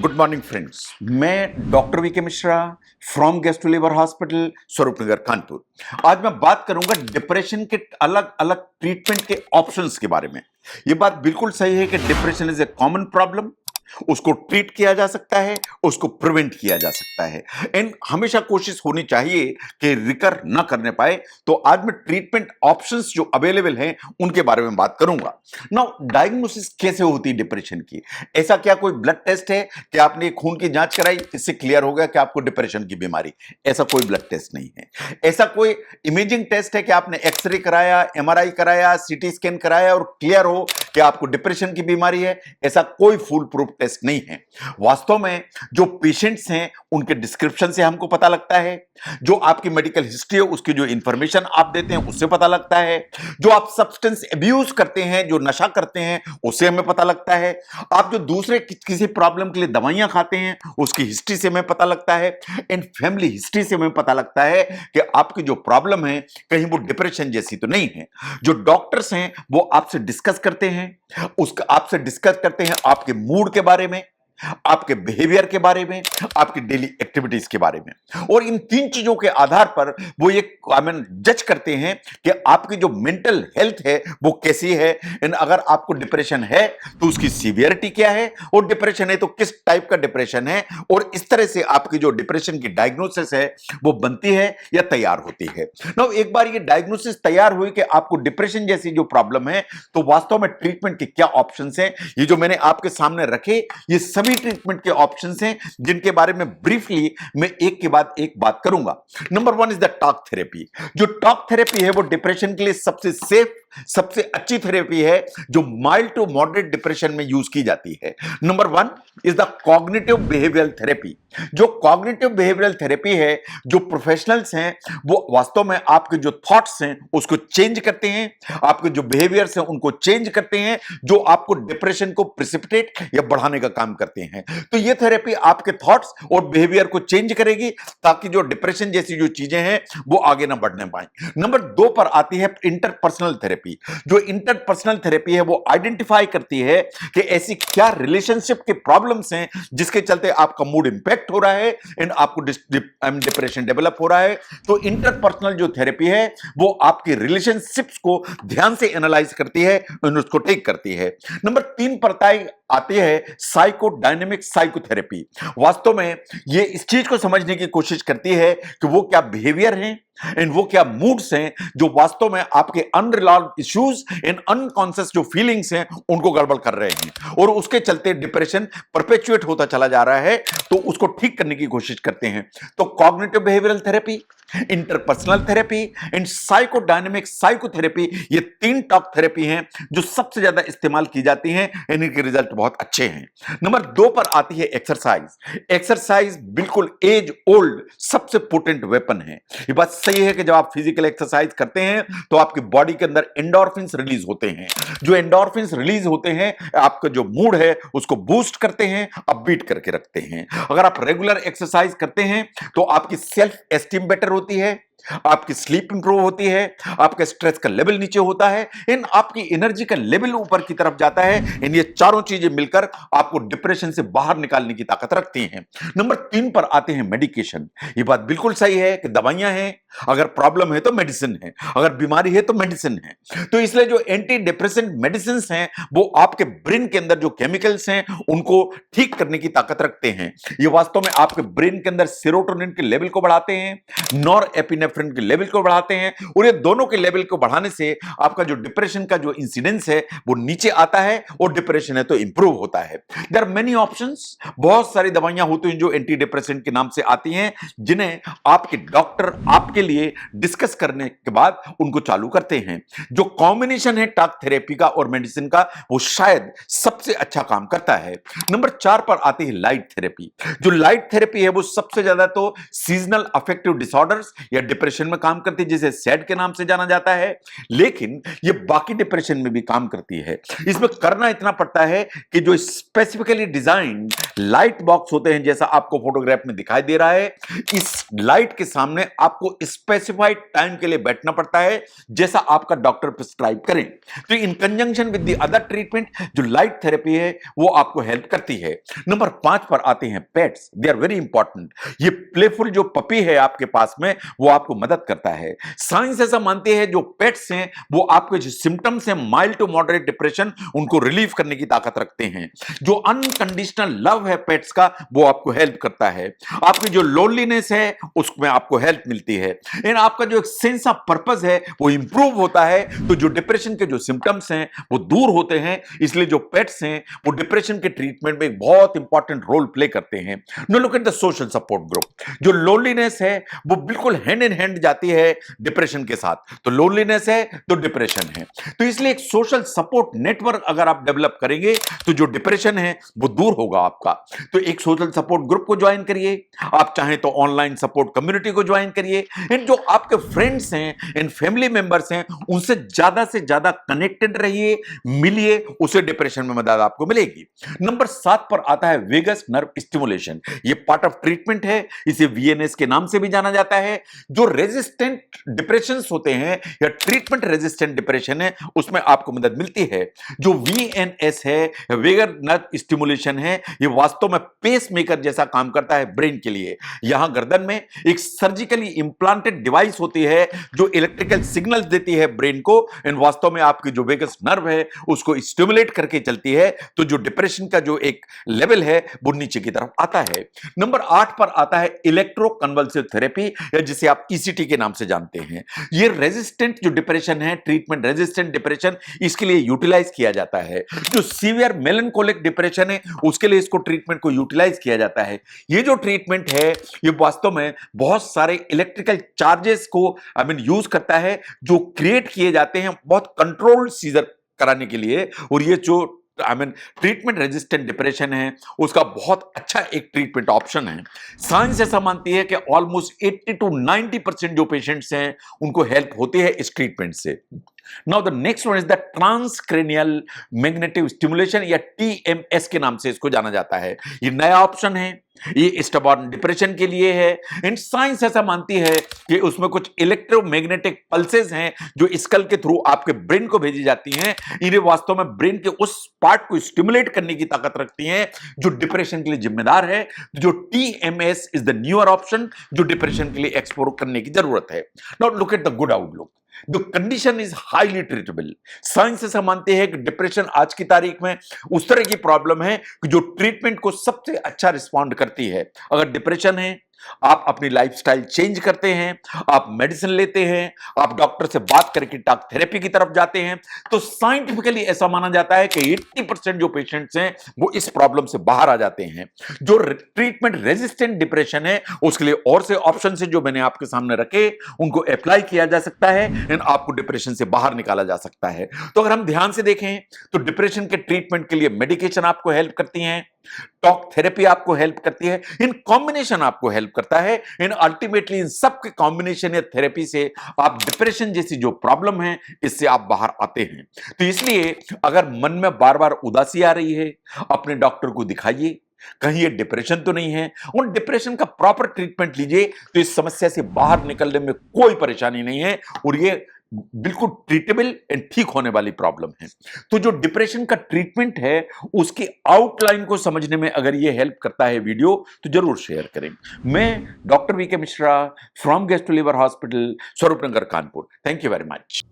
Good morning friends, मैं doctor V K Mishra from gastro liver hospital Swaroopnagar Kanpur. आज मैं बात करूंगा डिप्रेशन के अलग अलग ट्रीटमेंट के ऑप्शंस के बारे में। यह बात बिल्कुल सही है कि depression is a common problem. उसको ट्रीट किया जा सकता है, उसको प्रिवेंट किया जा सकता है एंड हमेशा कोशिश होनी चाहिए कि रिकर ना करने पाए। तो आज मैं ट्रीटमेंट ऑप्शंस जो अवेलेबल हैं उनके बारे में बात करूंगा। नाउ डायग्नोसिस कैसे होती है डिप्रेशन की? ऐसा क्या कोई ब्लड टेस्ट है कि आपने खून की जांच कराई, इससे क्लियर हो गया कि आपको डिप्रेशन की बीमारी? ऐसा कोई ब्लड टेस्ट नहीं है। ऐसा कोई इमेजिंग टेस्ट है कि आपने एक्सरे कराया, एमआरआई कराया, सीटी स्कैन कराया और क्लियर हो कि आपको डिप्रेशन की बीमारी है? ऐसा कोई फुल प्रूफ टेस्ट नहीं है। वास्तव में जो पेशेंट्स हैं उनके डिस्क्रिप्शन से हमको पता लगता है, जो आपकी मेडिकल हिस्ट्री है उसकी जो इंफॉर्मेशन आप देते हैं उससे पता लगता है, जो आप सब्सटेंस अब्यूज करते हैं, जो नशा करते हैं उससे हमें पता लगता है, आप जो दूसरे किसी प्रॉब्लम के लिए दवाइयां खाते हैं उसकी हिस्ट्री से हमें पता लगता है एंड फैमिली हिस्ट्री से हमें पता लगता है कि आपकी जो प्रॉब्लम है कहीं वो डिप्रेशन जैसी तो नहीं है। जो डॉक्टर्स हैं वो आपसे डिस्कस करते हैं, उसका आपसे डिस्कस करते हैं आपके मूड के बारे में, आपके बिहेवियर के बारे में, आपकी डेली एक्टिविटीज के बारे में, और इन तीन चीजों के आधार पर वो एक जज करते हैं कि आपकी जो मेंटल हेल्थ है वो कैसी है एंड अगर आपको डिप्रेशन है तो उसकी सीवियरिटी क्या है, और डिप्रेशन है तो किस टाइप का डिप्रेशन है, और इस तरह से आपकी जो डिप्रेशन की डायग्नोसिस है वो बनती है या तैयार होती है। नाउ एक बार ये डायग्नोसिस तैयार हुई कि आपको डिप्रेशन जैसी जो प्रॉब्लम है तो वास्तव में ट्रीटमेंट के क्या ऑप्शंस हैं, ये जो मैंने आपके सामने रखे ये सभी ट्रीटमेंट के ऑप्शंस हैं जिनके बारे में ब्रीफली मैं एक के बाद एक बात करूंगा। Number 1 is the talk therapy. जो टॉक थेरेपी है वो डिप्रेशन के लिए सबसे सेफ, सबसे अच्छी थेरेपी है जो माइल्ड टू मॉडरेट डिप्रेशन में यूज की जाती है। Number 1 is the cognitive behavioural therapy. जो कॉग्निटिव बिहेवियरल थेरेपी है, जो प्रोफेशनल्स हैं वो वास्तव में आपके जो थॉट्स हैं उसको चेंज करते हैं, आपके जो बिहेवियर्स हैं उनको चेंज करते हैं, जो आपको डिप्रेशन को प्रिसिपिटेट या बढ़ाने का काम करते हैं। तो ये थेरेपी आपके थॉट्स और बिहेवियर को चेंज करेगी ताकि जो डिप्रेशन जैसी जो चीजें हैं वो आगे ना बढ़ने पाए। नंबर 2 पर आती है इंटरपर्सनल थेरेपी। जो इंटरपर्सनल थेरेपी है वो आइडेंटिफाई करती है कि ऐसी क्या रिलेशनशिप के प्रॉब्लम्स हैं जिसके चलते आपका मूड इंपैक्ट हो रहा है एंड आपको डिप्रेशन डेवलप हो रहा है। तो इंटरपर्सनल जो थेरेपी है वो आपकी रिलेशनशिप्स को ध्यान से एनालाइज करती है और उसको टेक करती है। नंबर 3 पर आती है साइकोडायनेमिक साइकोथेरेपी। वास्तव में ये इस चीज को समझने की कोशिश करती है कि वो क्या बिहेवियर हैं एंड वो क्या मूड्स हैं जो वास्तव में आपके अनरिजॉल्व्ड इश्यूज एंड अनकॉन्शियस जो फीलिंग्स हैं उनको गड़बड़ कर रहे हैं और उसके चलते डिप्रेशन परपेचुएट होता चला जा रहा है, तो उसको ठीक करने की कोशिश करते हैं। तो cognitive behavioural therapy, interpersonal therapy and psychodynamic psychotherapy, ये 3 टॉप थेरेपी हैं जो सबसे ज्यादा इस्तेमाल की जाती हैं एंड इनके रिजल्ट बहुत अच्छे हैं। नंबर 2 पर आती है एक्सरसाइज। एक्सरसाइज बिल्कुल एज ओल्ड सबसे पोटेंट वेपन है। ये बात सही है कि जब आप फिजिकल एक्सरसाइज करते हैं तो आपकी बॉडी के अंदर एंडोर्फिन्स रिलीज होते हैं। जो एंडोर्फिन्स रिलीज होते हैं आपका जो मूड है उसको बूस्ट करते हैं, अपबीट करके रखते हैं। अगर आप रेगुलर एक्सरसाइज करते हैं तो आपकी सेल्फ एस्टीम बेटर होती है, आपकी स्लीप इंप्रूव होती है, आपका स्ट्रेस का लेवल नीचे होता है इन आपकी एनर्जी का लेवल ऊपर की तरफ जाता है। इन ये चारों चीजें मिलकर आपको डिप्रेशन से बाहर निकालने की ताकत रखती हैं। नंबर 3 पर आते हैं मेडिकेशन। ये बात बिल्कुल सही है कि दवाइयां हैं, अगर प्रॉब्लम है तो मेडिसिन है, अगर बीमारी है तो मेडिसिन है। तो इसलिए जो एंटी डिप्रेसेंट मेडिसिन हैं वो आपके ब्रेन के अंदर जो केमिकल्स हैं उनको ठीक करने की ताकत रखते हैं। ये वास्तव में आपके ब्रेन के अंदर सेरोटोनिन के लेवल को बढ़ाते हैं, नॉरएपिनेफ्रिन के लेवल को बढ़ाते हैं, और ये दोनों के लेवल को बढ़ाने से आपका जो डिप्रेशन का जो इंसिडेंस है वो नीचे आता है और डिप्रेशन है तो इंप्रूव होता है। There are many options. बहुत सारी दवाइयां होती हैं जो एंटी डिप्रेसेंट के नाम से आती हैं जिन्हें आपके डॉक्टर आपके लिए डिस्कस करने के बाद उनको चालू करते हैं। जो कॉम्बिनेशन है टॉक थेरेपी का और मेडिसिन का वो शायद सबसे अच्छा काम करता है। नंबर 4 पर आती है लाइट थेरेपी। जो लाइट थेरेपी है वो सबसे ज्यादा तो सीजनल अफेक्टिव डिसऑर्डर्स या डिप्रेशन में काम करती है, जिसे सैड के नाम से जाना जाता है, लेकिन ये बाकी डिप्रेशन में भी काम करती है। इसमें करना इतना पड़ता है कि जो स्पेसिफिकली डिजाइन लाइट बॉक्स होते हैं, जैसा आपको फोटोग्राफ में दिखाई दे रहा है, इस लाइट के सामने आपको स्पेसिफाइड टाइम के लिए बैठना पड़ता है, जैसा आपका डॉक्टर प्रिस्क्राइब करें। तो इन conjunction with the other treatment जो लाइट थेरेपी है वो आपको हेल्प करती है। नंबर 5 पर आते हैं pets. They are very important. ये प्लेफुल जो पपी है आपके पास में, वो आपको मदद करता है। साइंस ऐसा मानती है जो पेट्स हैं वो आपके जो सिम्टम्स हैं माइल्ड टू मॉडरेट डिप्रेशन, उनको रिलीव करने की ताकत रखते हैं। जो अनकंडीशनल लव है पेट्स का, वो आपको हेल्प करता है। आपकी जो लोनलीनेस है उसमें आपको हेल्प मिलती है। एंड आपका जो एक सेंस ऑफ पर्पस है वो इंप्रूव होता है। तो जो डिप्रेशन के जो सिम्टम्स हैं वो दूर होते हैं। इसलिए जो पेट्स हैं वो डिप्रेशन के ट्रीटमेंट में एक बहुत इंपॉर्टेंट रोल प्ले करते हैं। Now look at the social support group. जो लोनलीनेस है वो बिल्कुल हैंड इन हैंड जाती है डिप्रेशन के साथ। तो लोनलीनेस है तो डिप्रेशन है। तो इसलिए एक सोशल सपोर्ट नेटवर्क अगर आप डेवलप करेंगे तो जो डिप्रेशन है वो दूर होगा आपका। तो एक सोशल सपोर्ट ग्रुप को ज्वाइन करिए, आप चाहें तो ऑनलाइन सपोर्ट कम्युनिटी को ज्वाइन करिए। एंड जो आपके फ्रेंड्स हैं एंड फैमिली मेंबर्स हैं उनसे ज्यादा कनेक्टेड रहिए, मिलिए, उसे डिप्रेशन में मदद आपको मिलेगी। नंबर 7 पर आता है वेगस नर्व स्टिमुलेशन। ये पार्ट ऑफ ट्रीटमेंट है, इसे वीएनएस के नाम से भी जाना जाता है। जो रेजिस्टेंट डिप्रेशन होते हैं या ट्रीटमेंट रेजिस्टेंट डिप्रेशन है उसमें आपको मदद मिलती है। जो वीएनएस है, वेगस नर्व स्टिमुलेशन है, ये वास्तव में पेस मेकर जैसा काम करता है ब्रेन के लिए। यहां गर्दन में एक सर्जिकली इंप्लांटेड डिवाइस होती है जो इलेक्ट्रिकल सिग्नल्स देती है ब्रेन को, एंड वास्तव में आपकी जो वेगस नर्व है उसको स्टिमुलेट करके चलती है। तो जो डिप्रेशन का जो एक लेवल है वो नीचे की तरफ आता है। नंबर 8 पर आता है इलेक्ट्रोकन्वल्सिव थेरेपी, या जिसे आप ईसीटी के नाम से जानते हैं। ये रेजिस्टेंट जो डिप्रेशन है, ट्रीटमेंट रेजिस्टेंट डिप्रेशन, इसके लिए यूटिलाइज किया जाता है। जो सीवियर मेलनकोलिक डिप्रेशन है उसके लिए इसको ट्रीटमेंट को यूटिलाइज किया जाता है। ये जो ट्रीटमेंट है ये वास्तव में बहुत सारे इलेक्ट्रिकल चार्जेस को यूज करता है जो क्रिएट किए जाते हैं बहुत कंट्रोल्ड सीजर कराने के लिए। और ये जो ट्रीटमेंट रेजिस्टेंट डिप्रेशन है उसका बहुत अच्छा एक ट्रीटमेंट ऑप्शन है। साइंस ऐसा मानती है कि ऑलमोस्ट 80 to 90% जो पेशेंट्स हैं उनको हेल्प होती है इस ट्रीटमेंट से। Now the next one is the transcranial magnetic stimulation, या टीएमएस के नाम से इसको जाना जाता है। ये नया ऑप्शन है, ये स्टबॉर्न डिप्रेशन के लिए है। एंड साइंस ऐसा मानती है कि उसमें कुछ इलेक्ट्रोमैग्नेटिक पल्सेस हैं जो स्कल के थ्रू आपके ब्रेन को भेजी जाती हैं। इन्हें वास्तव में ब्रेन के उस पार्ट को स्टिमुलेट करने की ताकत रखती हैं जो डिप्रेशन के लिए जिम्मेदार है। जो TMS is the newer option जो डिप्रेशन के लिए एक्सप्लोर करने की जरूरत है। Now look at the good outlook. The condition is highly treatable. Science ऐसा मानती है कि डिप्रेशन आज की तारीख में उस तरह की प्रॉब्लम है कि जो ट्रीटमेंट को सबसे अच्छा रिस्पॉन्ड करती है। अगर डिप्रेशन है, आप अपनी लाइफस्टाइल चेंज करते हैं, आप मेडिसिन लेते हैं, आप डॉक्टर से बात करके टॉक थेरेपी की तरफ जाते हैं, तो साइंटिफिकली ऐसा माना जाता है कि 80% जो पेशेंट्स हैं वो इस प्रॉब्लम से बाहर आ जाते हैं। जो ट्रीटमेंट रेजिस्टेंट डिप्रेशन है उसके लिए और से ऑप्शन है जो मैंने आपके सामने रखे, उनको अप्लाई किया जा सकता है एंड आपको डिप्रेशन से बाहर निकाला जा सकता है। तो अगर हम ध्यान से देखें तो डिप्रेशन के ट्रीटमेंट के लिए मेडिकेशन आपको हेल्प करती हैं, टॉक थेरेपी आपको हेल्प करती है, इन कॉम्बिनेशन आपको हेल्प करता है। इन अल्टीमेटली इन सब के कॉम्बिनेशन या थेरेपी से आप डिप्रेशन जैसी जो प्रॉब्लम है इससे आप बाहर आते हैं। तो इसलिए अगर मन में बार बार उदासी आ रही है, अपने डॉक्टर को दिखाइए, कहीं ये डिप्रेशन तो नहीं है, उन डिप्रेशन का प्रॉपर ट्रीटमेंट लीजिए तो इस समस्या से बाहर निकलने में कोई परेशानी नहीं है और ये बिल्कुल ट्रीटेबल एंड ठीक होने वाली प्रॉब्लम है। तो जो डिप्रेशन का ट्रीटमेंट है उसकी आउटलाइन को समझने में अगर ये हेल्प करता है वीडियो तो जरूर शेयर करें। मैं doctor V K Mishra from gastro liver hospital, Swaroop Nagar, Kanpur. Thank you very much.